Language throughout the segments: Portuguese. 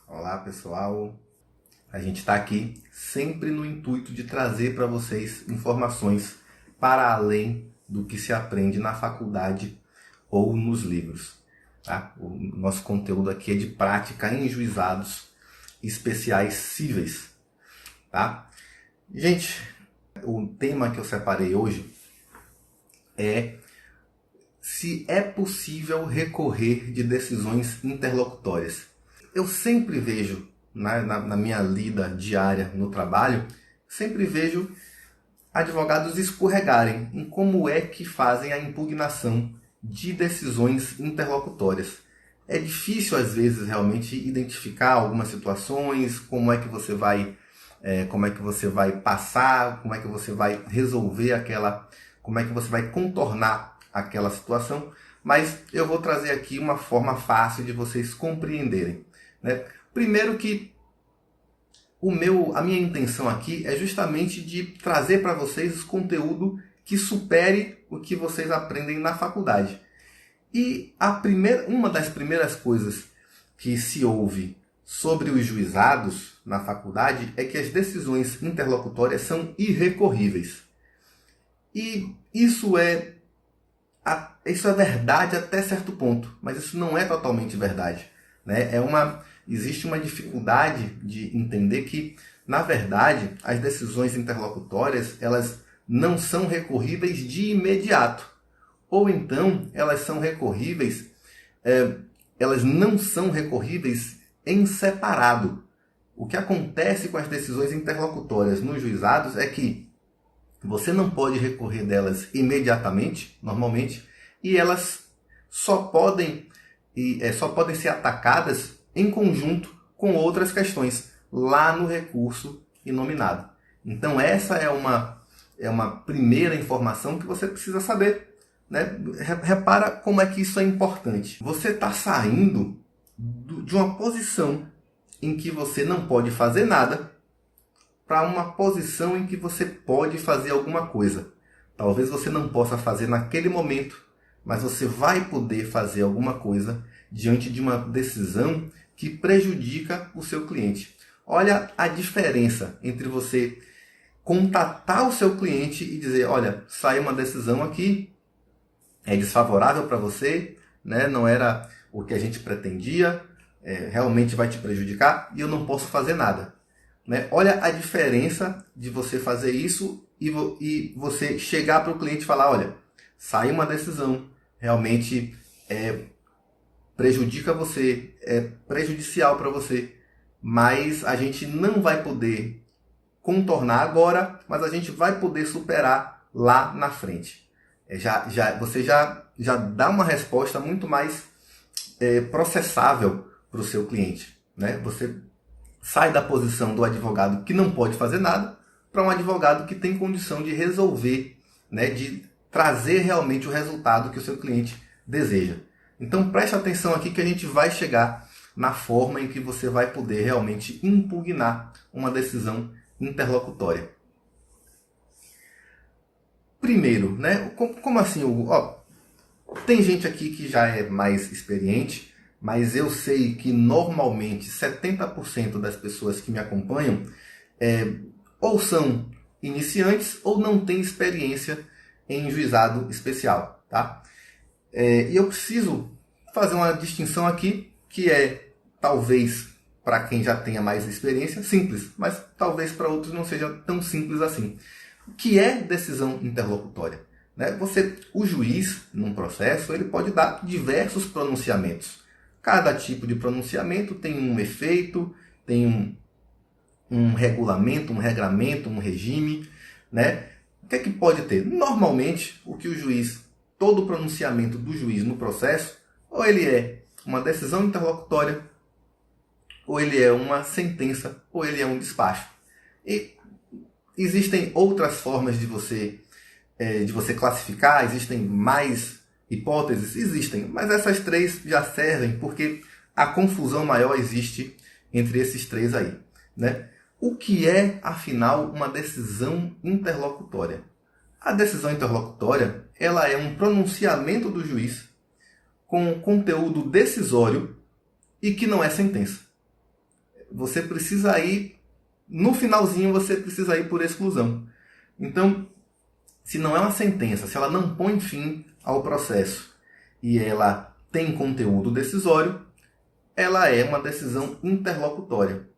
Olá pessoal, a gente está aqui sempre no intuito de trazer para vocês informações para além do que se aprende na faculdade ou nos livros. Tá? O nosso conteúdo aqui é de prática em juizados especiais cíveis. Tá? Gente, o tema que eu separei hoje é se é possível recorrer de decisões interlocutórias. Eu sempre vejo, na minha lida diária no trabalho, sempre vejo advogados escorregarem em como é que fazem a impugnação de decisões interlocutórias. É difícil, às vezes, realmente identificar algumas situações, como é que você vai passar, como é que você vai resolver como é que você vai contornar aquela situação, mas eu vou trazer aqui uma forma fácil de vocês compreenderem. Né? Primeiro que a minha intenção aqui é justamente de trazer para vocês conteúdo que supere o que vocês aprendem na faculdade. E uma das primeiras coisas que se ouve sobre os juizados na faculdade é que as decisões interlocutórias são irrecorríveis. E isso é verdade até certo ponto, mas isso não é totalmente verdade. Né? Existe uma dificuldade de entender que, na verdade, as decisões interlocutórias elas não são recorríveis de imediato. Ou então, elas não são recorríveis em separado. O que acontece com as decisões interlocutórias nos juizados é que você não pode recorrer delas imediatamente, normalmente, e elas só podem ser atacadas em conjunto com outras questões, lá no recurso inominado. Então essa é uma primeira informação que você precisa saber. Né? Repara como é que isso é importante. Você está saindo de uma posição em que você não pode fazer nada para uma posição em que você pode fazer alguma coisa. Talvez você não possa fazer naquele momento, mas você vai poder fazer alguma coisa diante de uma decisão que prejudica o seu cliente. Olha a diferença entre você contatar o seu cliente e dizer, olha, saiu uma decisão aqui, é desfavorável para você, né? Não era o que a gente pretendia, realmente vai te prejudicar e eu não posso fazer nada. Né? Olha a diferença de você fazer isso e você chegar para o cliente e falar, olha, saiu uma decisão, realmente prejudica você, é prejudicial para você, mas a gente não vai poder contornar agora, mas a gente vai poder superar lá na frente. Você já dá uma resposta muito mais processável para o seu cliente. Né? Você sai da posição do advogado que não pode fazer nada para um advogado que tem condição de resolver, né, de trazer realmente o resultado que o seu cliente deseja. Então preste atenção aqui que a gente vai chegar na forma em que você vai poder realmente impugnar uma decisão interlocutória. Primeiro, né, como assim, Hugo? Tem gente aqui que já é mais experiente, mas eu sei que normalmente 70% das pessoas que me acompanham ou são iniciantes ou não têm experiência em juizado especial. Tá? E eu preciso fazer uma distinção aqui, que é, talvez, para quem já tenha mais experiência, simples, mas talvez para outros não seja tão simples assim. O que é decisão interlocutória? Né? O juiz, num processo, ele pode dar diversos pronunciamentos. Cada tipo de pronunciamento tem um efeito, tem um regulamento, um regramento, um regime. Né? O que é que pode ter? Normalmente, todo pronunciamento do juiz no processo, ou ele é uma decisão interlocutória, ou ele é uma sentença, ou ele é um despacho. E existem outras formas de você classificar, existem mais hipóteses? Existem, mas essas três já servem porque a confusão maior existe entre esses três aí. Né? O que é, afinal, uma decisão interlocutória? A decisão interlocutória ela é um pronunciamento do juiz com conteúdo decisório e que não é sentença. você precisa ir, no finalzinho você precisa ir por exclusão. Então, se não é uma sentença, se ela não põe fim ao processo e ela tem conteúdo decisório, ela é uma decisão interlocutória.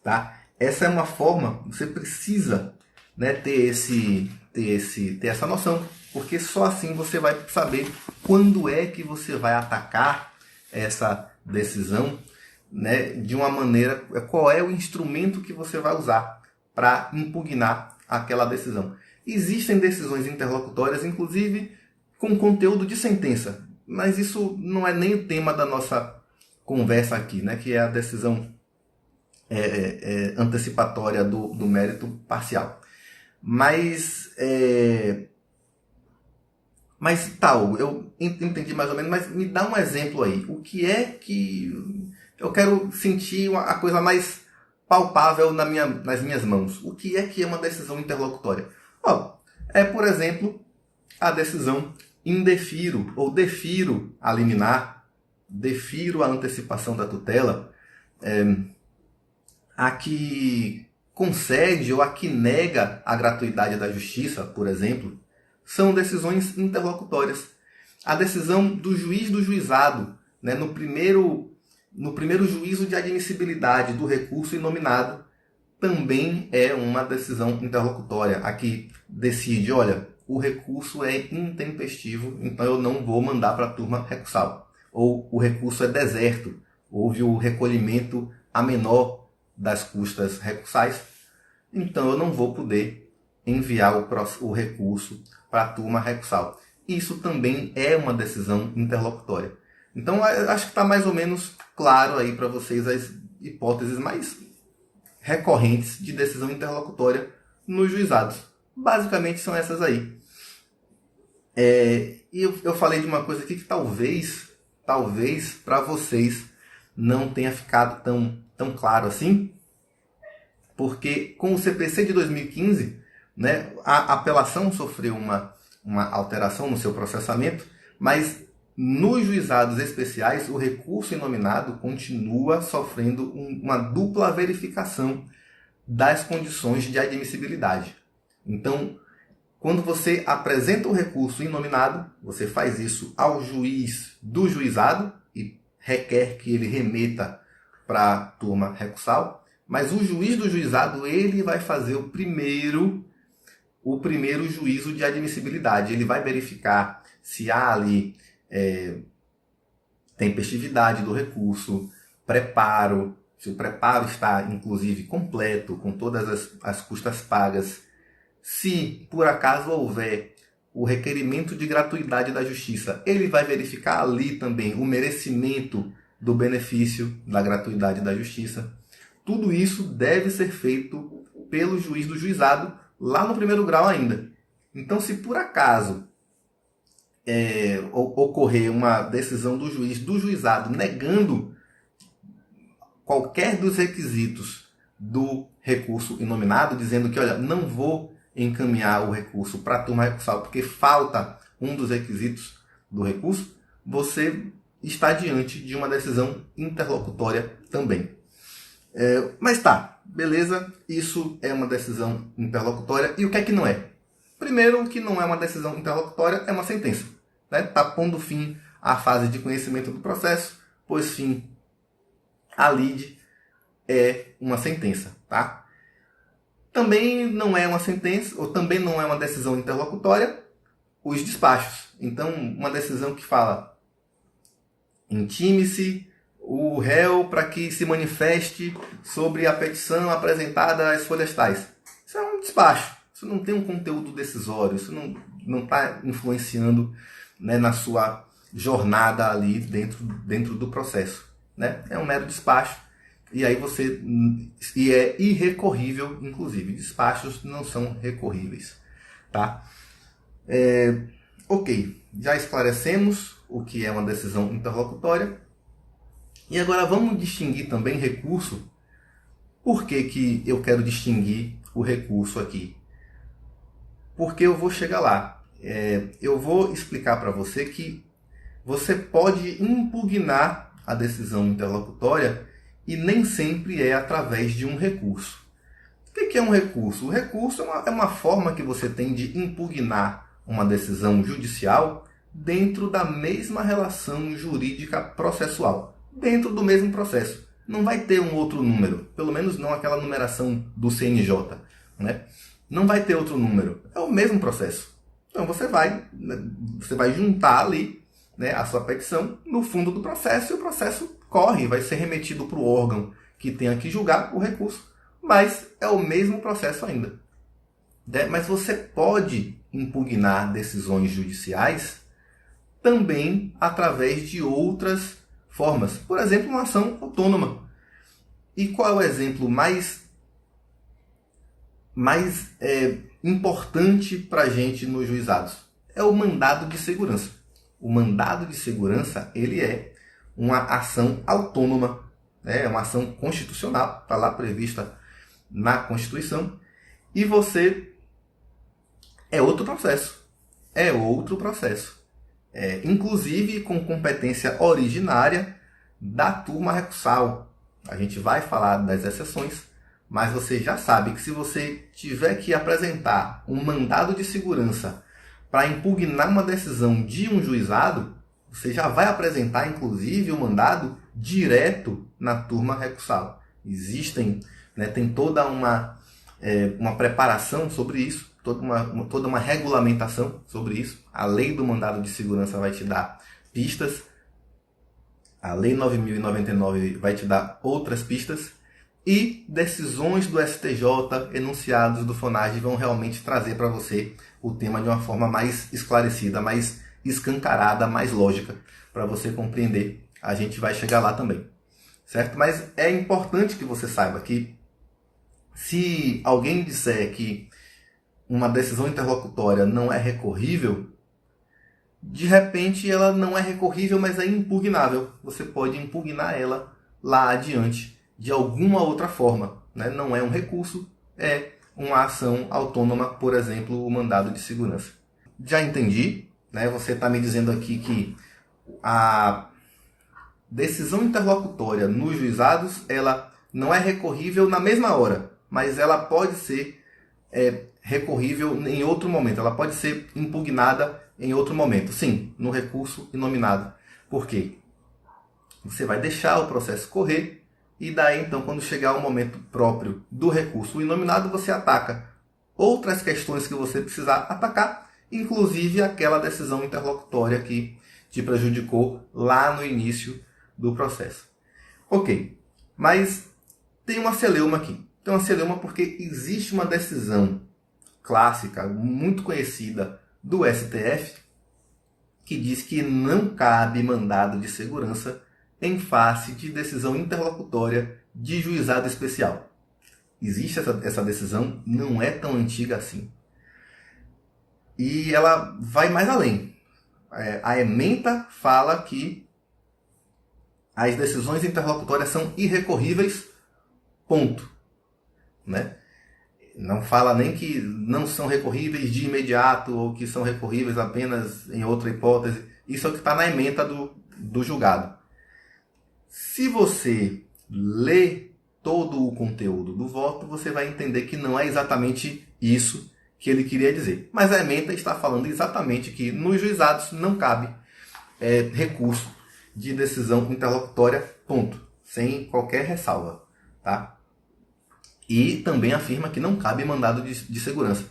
Tá? Essa é uma forma, você precisa, né, ter essa noção, porque só assim você vai saber quando é que você vai atacar essa decisão, né, de uma maneira, qual é o instrumento que você vai usar para impugnar aquela decisão. Existem decisões interlocutórias, inclusive com conteúdo de sentença, mas isso não é nem o tema da nossa conversa aqui, né, que é a decisão antecipatória do mérito parcial. Mas tal, eu entendi mais ou menos, mas me dá um exemplo aí. O que é que eu quero sentir a coisa mais palpável nas minhas mãos? O que é uma decisão interlocutória? Por exemplo, a decisão indefiro ou defiro a liminar, defiro a antecipação da tutela, a que concede ou a que nega a gratuidade da justiça, por exemplo, são decisões interlocutórias. A decisão do juiz do juizado, né, no primeiro juízo de admissibilidade do recurso inominado, também é uma decisão interlocutória. A que decide, olha, o recurso é intempestivo, então eu não vou mandar para a turma recursal. Ou o recurso é deserto, houve o recolhimento a menor das custas recursais, então eu não vou poder enviar o recurso para a turma recursal. Isso também é uma decisão interlocutória. Então, acho que está mais ou menos claro aí para vocês as hipóteses mais recorrentes de decisão interlocutória nos juizados. Basicamente são essas aí. E eu falei de uma coisa aqui que talvez para vocês não tenha ficado tão claro assim, porque com o CPC de 2015, né, a apelação sofreu uma alteração no seu processamento, mas nos juizados especiais o recurso inominado continua sofrendo uma dupla verificação das condições de admissibilidade. Então, quando você apresenta o recurso inominado, você faz isso ao juiz do juizado e requer que ele remeta para a turma recursal, mas o juiz do juizado ele vai fazer o primeiro juízo de admissibilidade. Ele vai verificar se há ali tempestividade do recurso, preparo, se o preparo está inclusive completo, com todas as custas pagas. Se por acaso houver o requerimento de gratuidade da justiça, ele vai verificar ali também o merecimento do benefício da gratuidade da justiça. Tudo isso deve ser feito pelo juiz do juizado, lá no primeiro grau ainda. Então, se por acaso ocorrer uma decisão do juiz do juizado negando qualquer dos requisitos do recurso inominado, dizendo que, olha, não vou encaminhar o recurso para a turma recursal porque falta um dos requisitos do recurso, você está diante de uma decisão interlocutória também. Mas tá, beleza, isso é uma decisão interlocutória. E o que é que não é? Primeiro, o que não é uma decisão interlocutória é uma sentença. Está pondo fim à fase de conhecimento do processo, pois fim a lide é uma sentença. Tá? Também não é uma sentença, ou também não é uma decisão interlocutória, os despachos. Então, uma decisão que fala intime-se o réu para que se manifeste sobre a petição apresentada às folhas tais. Isso é um despacho. Isso não tem um conteúdo decisório. Isso não está influenciando, né, na sua jornada ali dentro do processo. Né? É um mero despacho. E aí e é irrecorrível, inclusive. Despachos não são recorríveis. Tá? Ok, já esclarecemos o que é uma decisão interlocutória. E agora vamos distinguir também recurso. Por que eu quero distinguir o recurso aqui? Porque eu vou chegar lá. Eu vou explicar para você que você pode impugnar a decisão interlocutória e nem sempre é através de um recurso. O que é um recurso? O recurso é uma forma que você tem de impugnar uma decisão judicial dentro da mesma relação jurídica processual, dentro do mesmo processo. Não vai ter um outro número, pelo menos não aquela numeração do CNJ, né? Não vai ter outro número, é o mesmo processo. Então você vai juntar ali, né, a sua petição no fundo do processo e o processo corre, vai ser remetido para o órgão que tenha que julgar o recurso, mas é o mesmo processo ainda. Mas você pode impugnar decisões judiciais também através de outras formas. Por exemplo, uma ação autônoma. E qual é o exemplo mais importante para a gente nos juizados? É o mandado de segurança. O mandado de segurança, ele é uma ação autônoma, né? É uma ação constitucional, está lá prevista na Constituição, e você é outro processo. É outro processo. Inclusive com competência originária da turma recursal. A gente vai falar das exceções, mas você já sabe que se você tiver que apresentar um mandado de segurança para impugnar uma decisão de um juizado, você já vai apresentar, inclusive, o mandado direto na turma recursal. Existem, né, tem toda uma preparação sobre isso, toda uma regulamentação sobre isso. A lei do mandado de segurança vai te dar pistas, a lei 9.099 vai te dar outras pistas, e decisões do STJ, enunciados do FONAGE, vão realmente trazer para você o tema de uma forma mais esclarecida, mais escancarada, mais lógica, para você compreender. A gente vai chegar lá também, certo? Mas é importante que você saiba que se alguém disser que uma decisão interlocutória não é recorrível, de repente ela não é recorrível, mas é impugnável. Você pode impugnar ela lá adiante de alguma outra forma, né? Não é um recurso, é uma ação autônoma, por exemplo, o mandado de segurança. Já entendi, né? Você está me dizendo aqui que a decisão interlocutória nos juizados, ela não é recorrível na mesma hora, mas ela pode ser recorrível em outro momento, ela pode ser impugnada em outro momento. Sim, no recurso inominado. Por quê? Você vai deixar o processo correr e daí, então, quando chegar o momento próprio do recurso inominado, você ataca outras questões que você precisar atacar, inclusive aquela decisão interlocutória que te prejudicou lá no início do processo. Ok, mas tem uma celeuma aqui. Tem uma celeuma porque existe uma decisão clássica, muito conhecida, do STF, que diz que não cabe mandado de segurança em face de decisão interlocutória de juizado especial. Existe essa decisão, não é tão antiga assim. E ela vai mais além. A ementa fala que as decisões interlocutórias são irrecorríveis, ponto. Né? Não fala nem que não são recorríveis de imediato ou que são recorríveis apenas em outra hipótese. Isso é o que está na ementa do julgado. Se você lê todo o conteúdo do voto, você vai entender que não é exatamente isso que ele queria dizer. Mas a ementa está falando exatamente que nos juizados não cabe recurso de decisão interlocutória, ponto. Sem qualquer ressalva. Tá? E também afirma que não cabe mandado de segurança.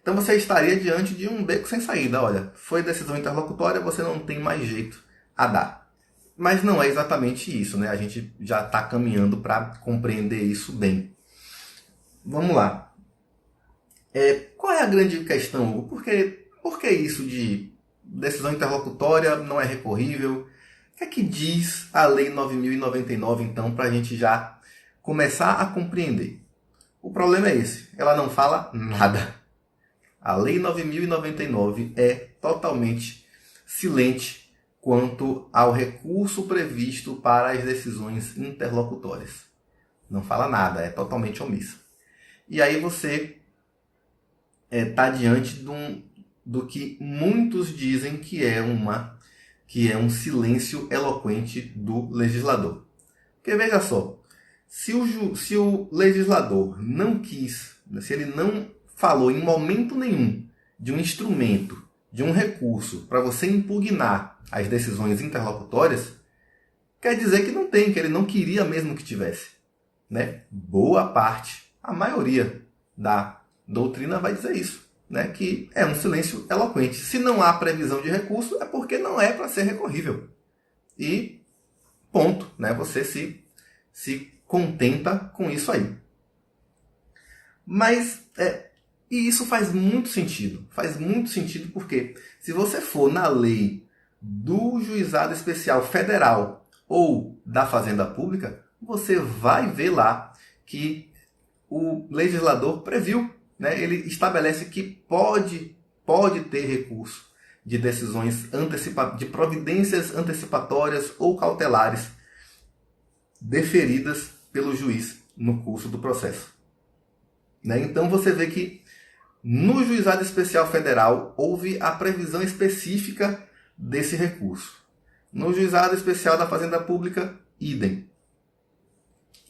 Então você estaria diante de um beco sem saída. Olha, foi decisão interlocutória, você não tem mais jeito a dar. Mas não é exatamente isso, né? A gente já está caminhando para compreender isso bem. Vamos lá. Qual é a grande questão, Hugo? Por que isso de decisão interlocutória não é recorrível? O que é que diz a Lei 9.099, então, para a gente já começar a compreender? O problema é esse, ela não fala nada. A Lei 9.099 é totalmente silente quanto ao recurso previsto para as decisões interlocutórias. Não fala nada, é totalmente omissa. E aí você está diante do que muitos dizem que é um silêncio eloquente do legislador. Porque veja só, Se o legislador não quis, se ele não falou em momento nenhum de um instrumento, de um recurso para você impugnar as decisões interlocutórias, quer dizer que não tem, que ele não queria mesmo que tivesse. Né? Boa parte, a maioria da doutrina vai dizer isso, né? Que é um silêncio eloquente. Se não há previsão de recurso, é porque não é para ser recorrível. E ponto, né? Você se contenta com isso aí. Mas, e isso faz muito sentido. Faz muito sentido porque se você for na lei do Juizado Especial Federal ou da Fazenda Pública, você vai ver lá que o legislador previu, né? Ele estabelece que pode ter recurso de decisões de providências antecipatórias ou cautelares deferidas pelo juiz no curso do processo. Né? Então você vê que no Juizado Especial Federal houve a previsão específica desse recurso. No Juizado Especial da Fazenda Pública, idem.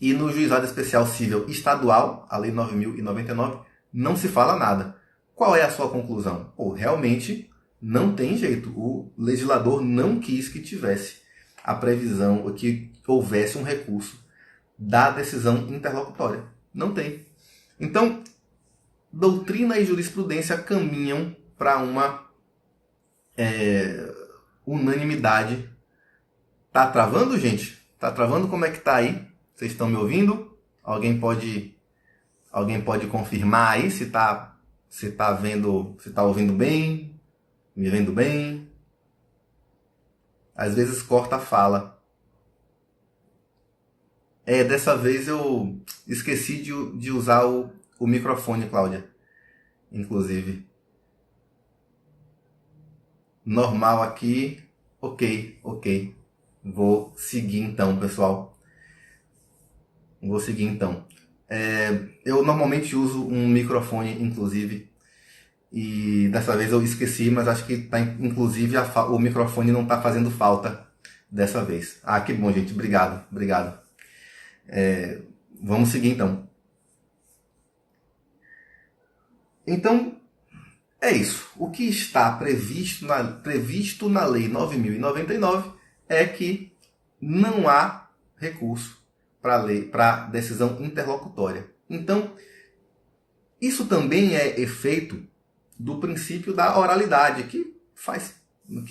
E no Juizado Especial Civil Estadual, a Lei 9.099, não se fala nada. Qual é a sua conclusão? Realmente não tem jeito. O legislador não quis que tivesse a previsão, que houvesse um recurso da decisão interlocutória. Não tem. Então, doutrina e jurisprudência caminham para uma unanimidade. Tá travando, gente? Tá travando? Como é que tá aí? Vocês estão me ouvindo? Alguém pode confirmar aí se tá ouvindo bem, me vendo bem? Às vezes corta a fala. Dessa vez eu esqueci de usar o microfone, Cláudia. Inclusive. Normal aqui. Ok. Vou seguir então, pessoal. Eu normalmente uso um microfone, inclusive. E dessa vez eu esqueci, mas acho que tá, inclusive o microfone não está fazendo falta dessa vez. Ah, que bom, gente. Obrigado. Vamos seguir então. Então, é isso. O que está previsto na Lei 9.099 é que não há recurso para decisão interlocutória. Então, isso também é efeito do princípio da oralidade, que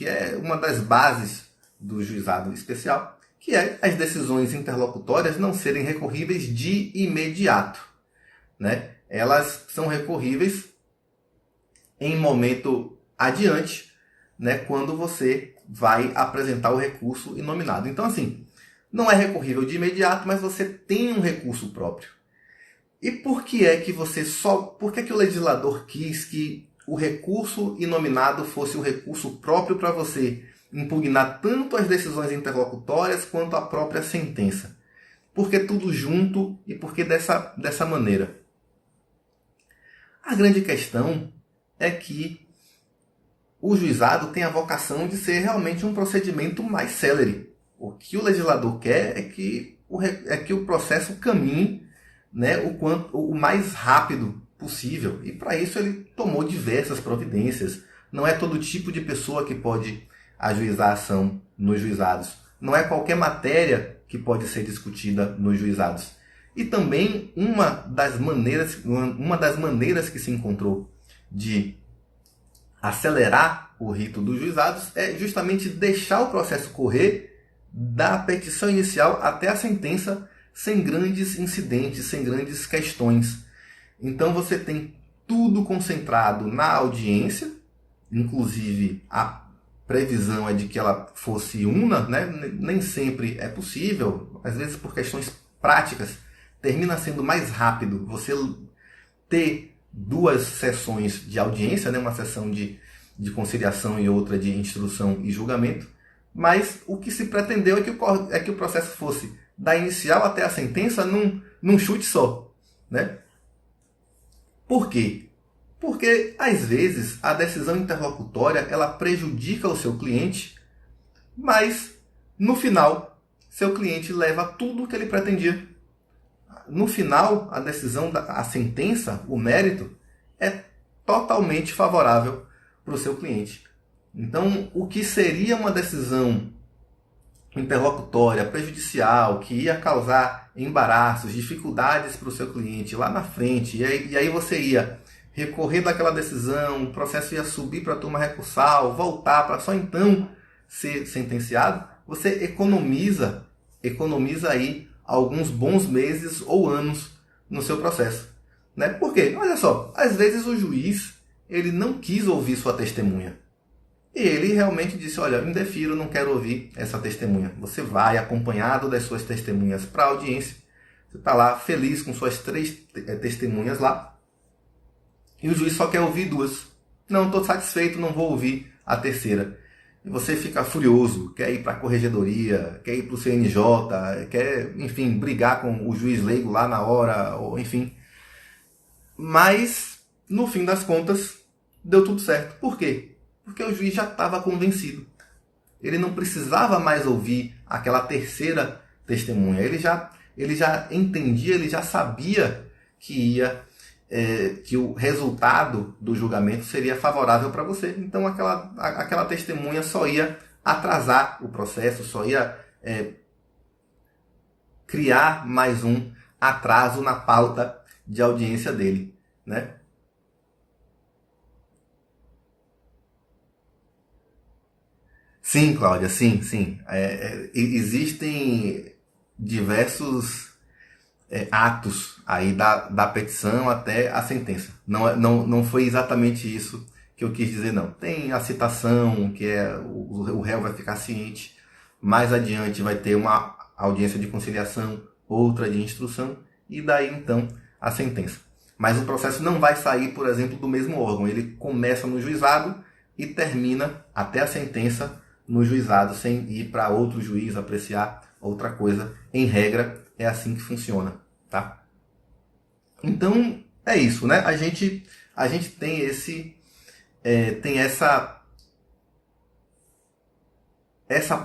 é uma das bases do juizado especial, que é as decisões interlocutórias não serem recorríveis de imediato. Né? Elas são recorríveis em momento adiante, né, quando você vai apresentar o recurso inominado. Então, assim, não é recorrível de imediato, mas você tem um recurso próprio. E por que o legislador quis que o recurso inominado fosse o recurso próprio para você impugnar tanto as decisões interlocutórias quanto a própria sentença? Por que tudo junto e por que dessa maneira? A grande questão é que o juizado tem a vocação de ser realmente um procedimento mais célere. O que o legislador quer é que o processo caminhe, né, o mais rápido possível. E para isso ele tomou diversas providências. Não é todo tipo de pessoa que pode ajuizar a ação nos juizados. Não é qualquer matéria que pode ser discutida nos juizados. E também uma das maneiras que se encontrou de acelerar o rito dos juizados é justamente deixar o processo correr da petição inicial até a sentença sem grandes incidentes, sem grandes questões. Então você tem tudo concentrado na audiência, inclusive a previsão é de que ela fosse una, né? Nem sempre é possível, às vezes por questões práticas, termina sendo mais rápido você ter duas sessões de audiência, né? Uma sessão de conciliação e outra de instrução e julgamento, mas o que se pretendeu é que o processo fosse da inicial até a sentença num chute só. Né? Por quê? Porque, às vezes, a decisão interlocutória ela prejudica o seu cliente, mas, no final, seu cliente leva tudo o que ele pretendia. no final, a decisão, a sentença, o mérito, é totalmente favorável para o seu cliente. Então, o que seria uma decisão interlocutória, prejudicial, que ia causar embaraços, dificuldades para o seu cliente lá na frente, e aí você ia recorrer daquela decisão, o processo ia subir para a turma recursal, voltar para só então ser sentenciado, você economiza aí alguns bons meses ou anos no seu processo. Né? Por quê? Olha só, às vezes o juiz ele não quis ouvir sua testemunha. E ele realmente disse, olha, eu indefiro, não quero ouvir essa testemunha. Você vai acompanhado das suas testemunhas para a audiência. Você está lá feliz com suas 3 testemunhas lá. E o juiz só quer ouvir 2. Não, estou satisfeito, não vou ouvir a terceira. E você fica furioso, quer ir para a corregedoria, quer ir para o CNJ, quer, enfim, brigar com o juiz leigo lá na hora, ou enfim. Mas, no fim das contas, deu tudo certo. Por quê? Porque o juiz já estava convencido. Ele não precisava mais ouvir aquela terceira testemunha. Ele já entendia, ele já sabia que que o resultado do julgamento seria favorável para você. Então aquela testemunha só ia atrasar o processo, só ia criar mais um atraso na pauta de audiência dele, né? Sim, Cláudia, sim, sim. Existem diversos atos aí da petição até a sentença. Não foi exatamente isso que eu quis dizer, não. Tem a citação, que é o réu vai ficar ciente. Mais adiante vai ter uma audiência de conciliação, outra de instrução, e daí então a sentença. Mas o processo não vai sair, por exemplo, do mesmo órgão. Ele começa no juizado e termina até a sentença no juizado, sem ir para outro juiz apreciar outra coisa. Em regra, é assim que funciona, tá? Então, é isso, né? A gente tem essa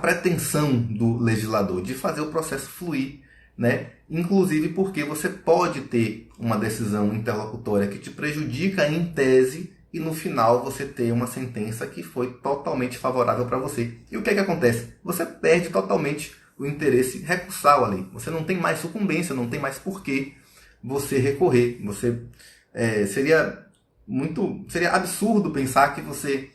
pretensão do legislador de fazer o processo fluir, né? Inclusive porque você pode ter uma decisão interlocutória que te prejudica em tese e no final você ter uma sentença que foi totalmente favorável para você. E o que é que acontece? Você perde totalmente o interesse recursal ali. Você não tem mais sucumbência, não tem mais porquê você recorrer. Seria absurdo pensar que você,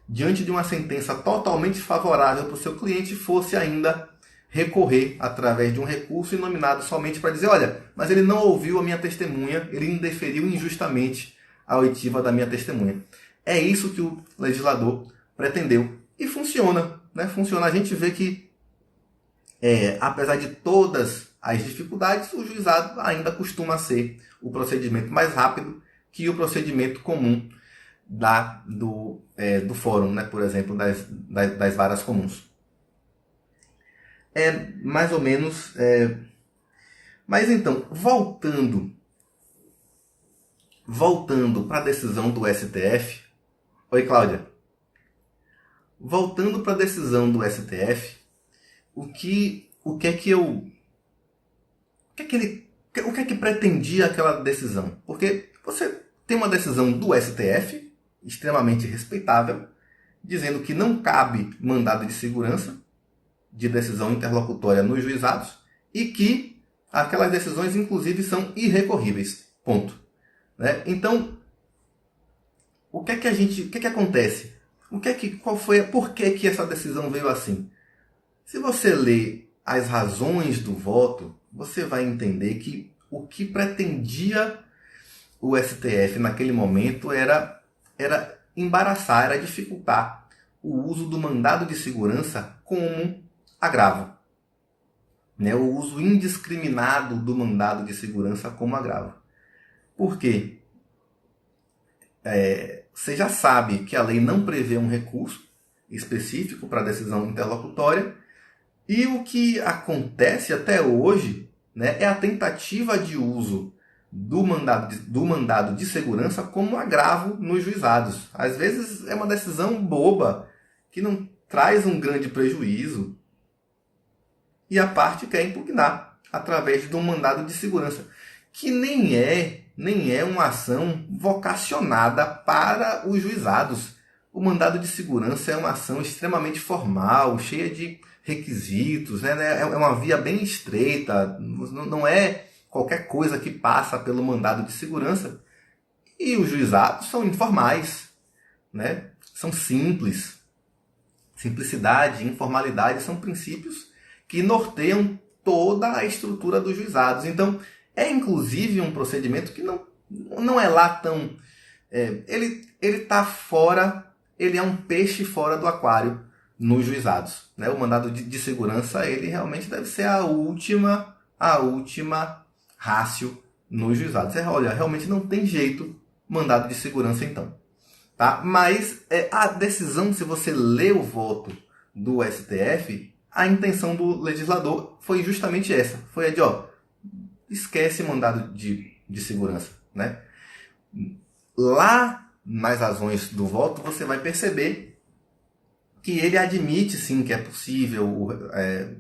diante de uma sentença totalmente favorável para o seu cliente, fosse ainda recorrer através de um recurso inominado somente para dizer, olha, mas ele não ouviu a minha testemunha, ele indeferiu injustamente a oitiva da minha testemunha. É isso que o legislador pretendeu. E funciona, né? Funciona. A gente vê que, apesar de todas as dificuldades, o juizado ainda costuma ser o procedimento mais rápido que o procedimento comum do fórum, né? Por exemplo, das varas comuns. É mais ou menos... Mas então, voltando para a decisão do STF... Oi, Cláudia. Voltando para a decisão do STF, o que é que pretendia aquela decisão? Porque você tem uma decisão do STF, extremamente respeitável, dizendo que não cabe mandado de segurança de decisão interlocutória nos juizados e que aquelas decisões, inclusive, são irrecorríveis. Ponto. Né? Então, o que acontece? Por que essa decisão veio assim? Se você ler as razões do voto, você vai entender que o que pretendia o STF naquele momento era embaraçar, era dificultar o uso do mandado de segurança como agravo. Né? O uso indiscriminado do mandado de segurança como agravo. Por quê? Você já sabe que a lei não prevê um recurso específico para a decisão interlocutória, e o que acontece até hoje, né, é a tentativa de uso do mandado de segurança como agravo nos juizados. Às vezes é uma decisão boba, que não traz um grande prejuízo, e a parte quer impugnar através de um mandado de segurança, que nem é uma ação vocacionada para os juizados. O mandado de segurança é uma ação extremamente formal, cheia de requisitos, né? É uma via bem estreita, não é qualquer coisa que passa pelo mandado de segurança. E os juizados são informais, né? São simples. Simplicidade e informalidade são princípios que norteiam toda a estrutura dos juizados. Então, é inclusive um procedimento que não é lá tão... ele está fora, ele é um peixe fora do aquário nos juizados, né? O mandado de segurança, ele realmente deve ser a última rácio nos juizados. Olha, realmente não tem jeito mandado de segurança então. Tá? Mas a decisão, se você lê o voto do STF, a intenção do legislador foi justamente essa. Foi a de, esquece mandado de segurança. Né? Lá nas razões do voto, você vai perceber que ele admite sim que é possível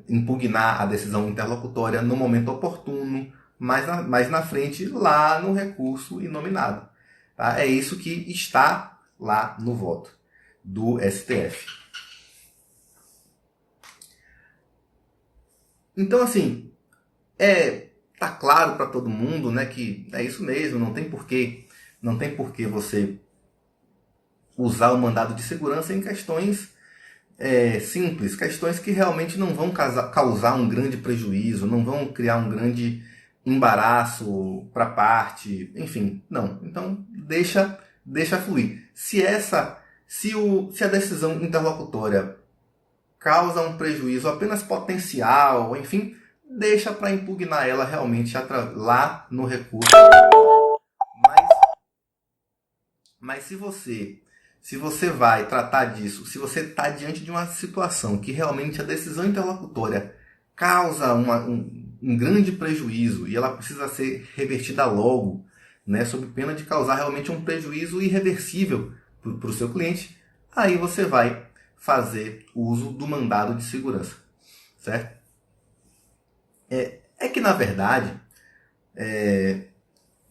impugnar a decisão interlocutória no momento oportuno, mais na frente, lá no recurso inominado. Tá? É isso que está lá no voto do STF. Então, assim, tá claro para todo mundo, né, que é isso mesmo, não tem por que você usar o mandado de segurança em questões simples, questões que realmente não vão causar um grande prejuízo, não vão criar um grande embaraço para a parte, enfim, não. Então, deixa fluir. Se a decisão interlocutória causa um prejuízo apenas potencial, enfim, deixa para impugnar ela realmente lá no recurso. Mas se você vai tratar disso, se você está diante de uma situação que realmente a decisão interlocutória causa um grande prejuízo e ela precisa ser revertida logo, né, sob pena de causar realmente um prejuízo irreversível para o seu cliente, aí você vai fazer uso do mandado de segurança, certo? É que, na verdade,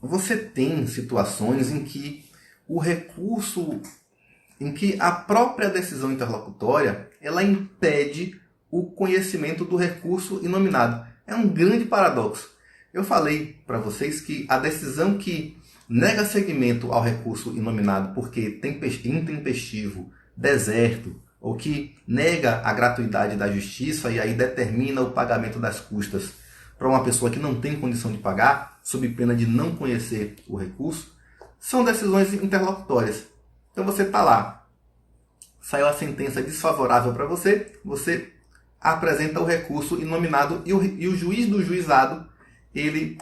você tem situações em que o recurso, em que a própria decisão interlocutória, ela impede o conhecimento do recurso inominado. É um grande paradoxo. Eu falei para vocês que a decisão que nega seguimento ao recurso inominado porque intempestivo, deserto, ou que nega a gratuidade da justiça e aí determina o pagamento das custas para uma pessoa que não tem condição de pagar, sob pena de não conhecer o recurso, são decisões interlocutórias. Então você está lá, saiu a sentença desfavorável para você, você apresenta o recurso inominado e o juiz do juizado ele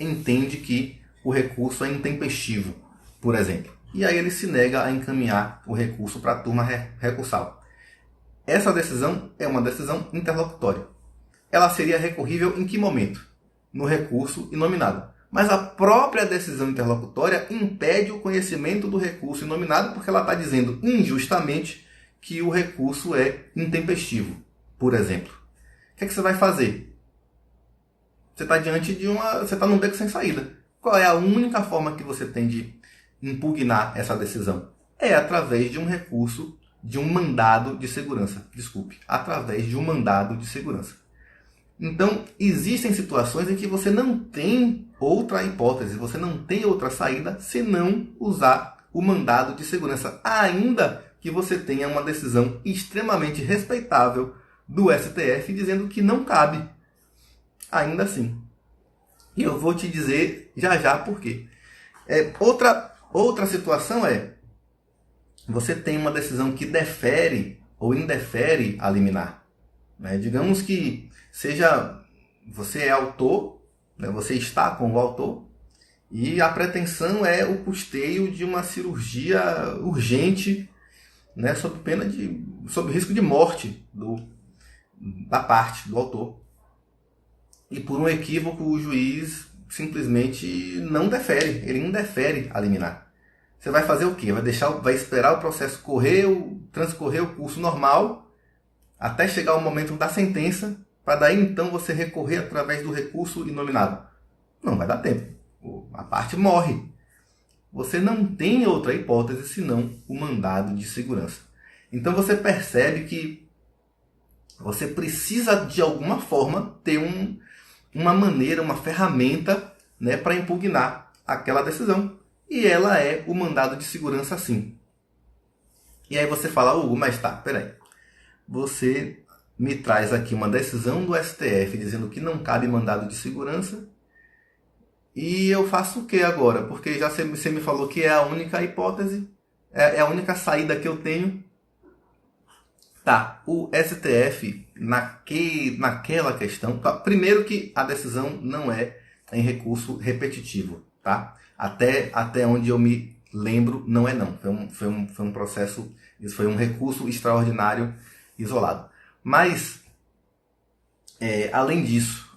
entende que o recurso é intempestivo, por exemplo. E aí ele se nega a encaminhar o recurso para a turma recursal. Essa decisão é uma decisão interlocutória. Ela seria recorrível em que momento? No recurso inominado. Mas a própria decisão interlocutória impede o conhecimento do recurso inominado porque ela está dizendo injustamente que o recurso é intempestivo, por exemplo. O que é que você vai fazer? Você está você está num beco sem saída. Qual é a única forma que você tem de impugnar essa decisão? É através de um recurso, de um mandado de segurança. Desculpe, através de um mandado de segurança. Então, existem situações em que você não tem outra hipótese, você não tem outra saída senão usar o mandado de segurança, ainda que você tenha uma decisão extremamente respeitável do STF dizendo que não cabe. Ainda assim. E eu vou te dizer já por quê. Outra situação você tem uma decisão que defere ou indefere a liminar. Né? Digamos que você é autor, né? Você está com o autor, e a pretensão é o custeio de uma cirurgia urgente, né? sob risco de morte da parte do autor. E por um equívoco o juiz simplesmente não defere, ele indefere a liminar. Você vai fazer o quê? Vai esperar o processo transcorrer o curso normal até chegar o momento da sentença para daí então você recorrer através do recurso inominado. Não vai dar tempo. A parte morre. Você não tem outra hipótese senão o mandado de segurança. Então você percebe que você precisa de alguma forma ter uma maneira, uma ferramenta, né, para impugnar aquela decisão. E ela é o mandado de segurança, sim. E aí você fala, Hugo, mas tá, peraí. Você me traz aqui uma decisão do STF dizendo que não cabe mandado de segurança. E eu faço o que agora? Porque já você me falou que é a única hipótese, é a única saída que eu tenho. Tá, o STF, naquela questão, tá, primeiro que a decisão não é em recurso repetitivo, tá? Até onde eu me lembro, não é não. Foi um processo, isso foi um recurso extraordinário isolado. Mas, além disso,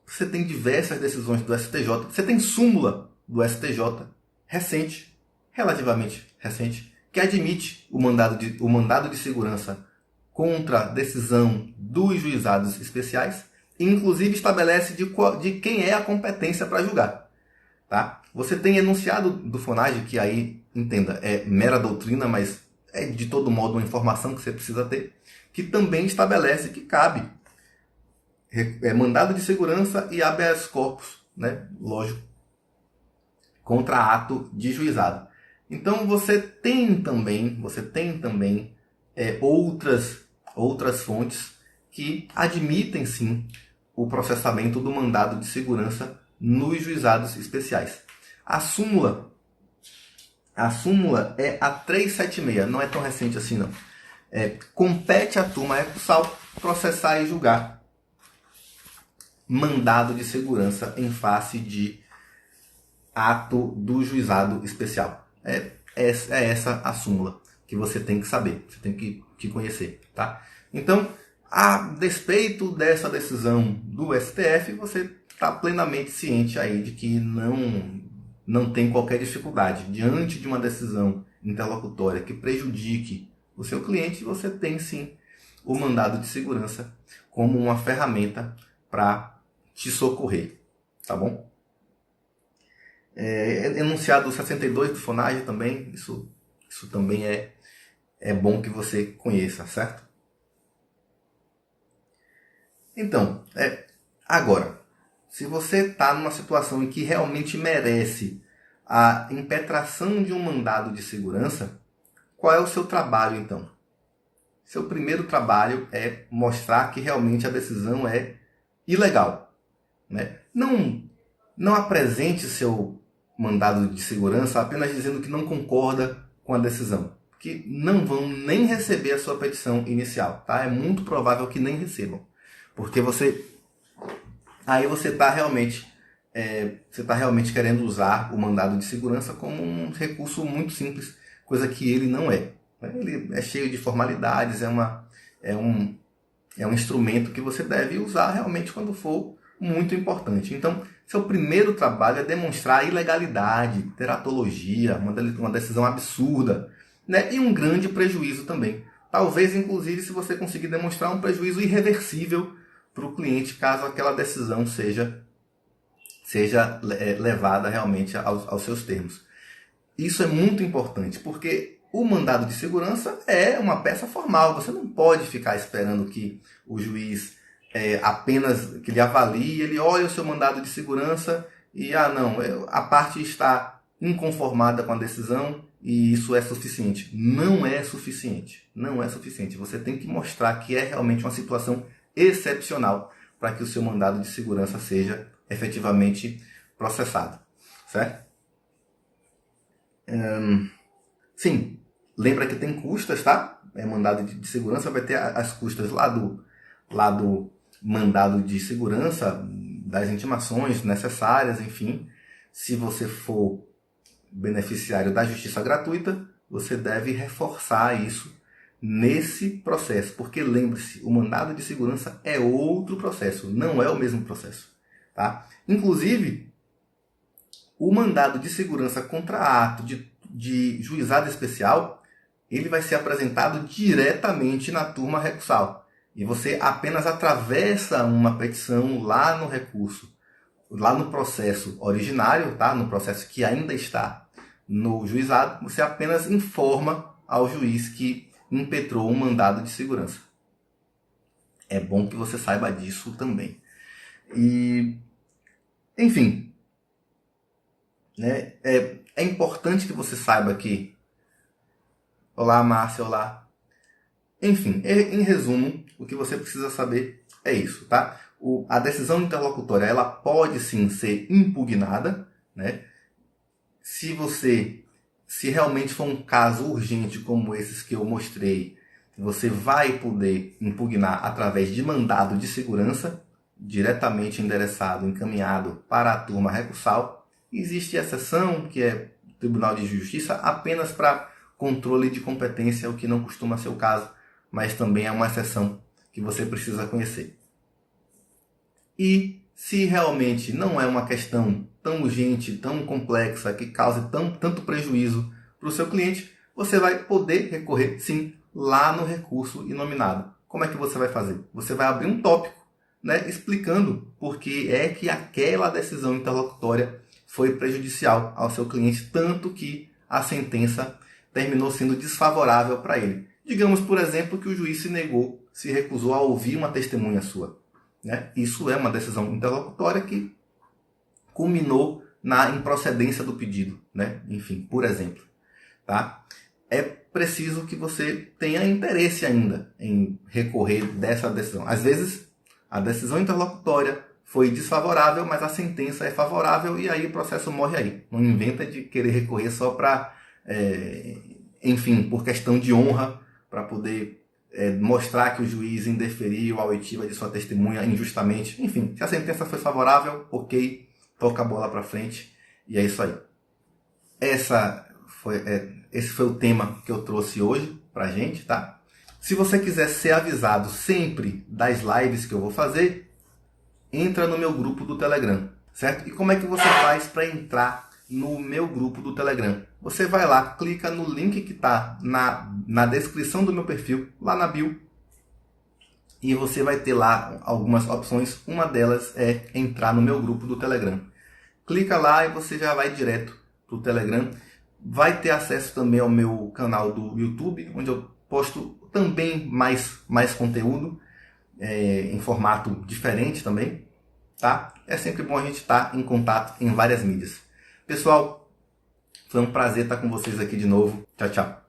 você tem diversas decisões do STJ, você tem súmula do STJ recente, relativamente recente, que admite o mandado de segurança contra decisão dos juizados especiais e inclusive estabelece de quem é a competência para julgar. Tá? Você tem enunciado do FONAGE, que aí, entenda, é mera doutrina, mas é de todo modo uma informação que você precisa ter, que também estabelece que cabe mandado de segurança e habeas corpus, né? Lógico, contra ato de juizado. Então você tem também outras fontes que admitem sim o processamento do mandado de segurança nos juizados especiais. A súmula é a 376, não é tão recente assim não. Compete à turma recursal processar e julgar mandado de segurança em face de ato do juizado especial. É essa a súmula que você tem que saber, você tem que conhecer, tá? Então, a despeito dessa decisão do STF, você está plenamente ciente aí de que não tem qualquer dificuldade. Diante de uma decisão interlocutória que prejudique o seu cliente, você tem sim o mandado de segurança como uma ferramenta para te socorrer, tá bom? Enunciado 62 do FONAGE também, isso também é bom que você conheça, certo? Então, agora, se você está numa situação em que realmente merece a impetração de um mandado de segurança, qual é o seu trabalho então? Seu primeiro trabalho é mostrar que realmente a decisão é ilegal, né? Não apresente seu mandado de segurança apenas dizendo que não concorda com a decisão, que não vão nem receber a sua petição inicial, tá? É muito provável que nem recebam, porque você está realmente querendo usar o mandado de segurança como um recurso muito simples, coisa que ele não é. Ele é cheio de formalidades, é um instrumento que você deve usar realmente quando for muito importante. Então, seu primeiro trabalho é demonstrar a ilegalidade, teratologia, uma decisão absurda, né? E um grande prejuízo também. Talvez, inclusive, se você conseguir demonstrar um prejuízo irreversível para o cliente, caso aquela decisão seja levada realmente aos seus termos. Isso é muito importante, porque o mandado de segurança é uma peça formal. Você não pode ficar esperando que o juiz apenas que ele avalie, ele olha o seu mandado de segurança e, a parte está inconformada com a decisão e isso é suficiente. Não é suficiente. Não é suficiente. Você tem que mostrar que é realmente uma situação excepcional para que o seu mandado de segurança seja efetivamente processado. Certo? Sim, lembra que tem custas, tá? Mandado de segurança vai ter as custas lá do mandado de segurança, das intimações necessárias, enfim. Se você for beneficiário da justiça gratuita, você deve reforçar isso nesse processo, porque lembre-se, o mandado de segurança é outro processo, não é o mesmo processo, tá? Inclusive, o mandado de segurança contra ato de juizado especial, ele vai ser apresentado diretamente na turma recursal. E você apenas atravessa uma petição lá no recurso, lá no processo originário, tá? No processo que ainda está no juizado, você apenas informa ao juiz que impetrou um mandado de segurança. É bom que você saiba disso também. E, enfim, né? É importante que você saiba que... Olá, Márcia, olá. Enfim, em resumo, o que você precisa saber é isso, tá? A decisão interlocutória, ela pode sim ser impugnada, né? Se realmente for um caso urgente como esses que eu mostrei, você vai poder impugnar através de mandado de segurança, diretamente endereçado, encaminhado para a turma recursal. Existe exceção, que é o Tribunal de Justiça, apenas para controle de competência, o que não costuma ser o caso, mas também é uma exceção que você precisa conhecer. E se realmente não é uma questão tão urgente, tão complexa, que cause tanto prejuízo para o seu cliente, você vai poder recorrer, sim, lá no recurso inominado. Como é que você vai fazer? Você vai abrir um tópico, né, explicando por que é que aquela decisão interlocutória foi prejudicial ao seu cliente, tanto que a sentença terminou sendo desfavorável para ele. Digamos, por exemplo, que o juiz se recusou a ouvir uma testemunha sua. Né? Isso é uma decisão interlocutória que culminou na improcedência do pedido. Né? Enfim, por exemplo. Tá? É preciso que você tenha interesse ainda em recorrer dessa decisão. Às vezes, a decisão interlocutória foi desfavorável, mas a sentença é favorável e aí o processo morre aí. Não inventa de querer recorrer só para, enfim, por questão de honra, para poder mostrar que o juiz indeferiu a oitiva de sua testemunha injustamente. Enfim, se a sentença foi favorável, ok, toca a bola para frente e é isso aí. Esse foi o tema que eu trouxe hoje pra gente, tá? Se você quiser ser avisado sempre das lives que eu vou fazer, entra no meu grupo do Telegram, certo? E como é que você faz para entrar no meu grupo do Telegram? Você vai lá, clica no link que está na descrição do meu perfil, lá na bio, e você vai ter lá algumas opções. Uma delas é entrar no meu grupo do Telegram. Clica lá e você já vai direto para o Telegram. Vai ter acesso também ao meu canal do YouTube, onde eu posto também mais conteúdo, em formato diferente também. Tá? É sempre bom a gente estar em contato em várias mídias. Pessoal, foi um prazer estar com vocês aqui de novo. Tchau, tchau.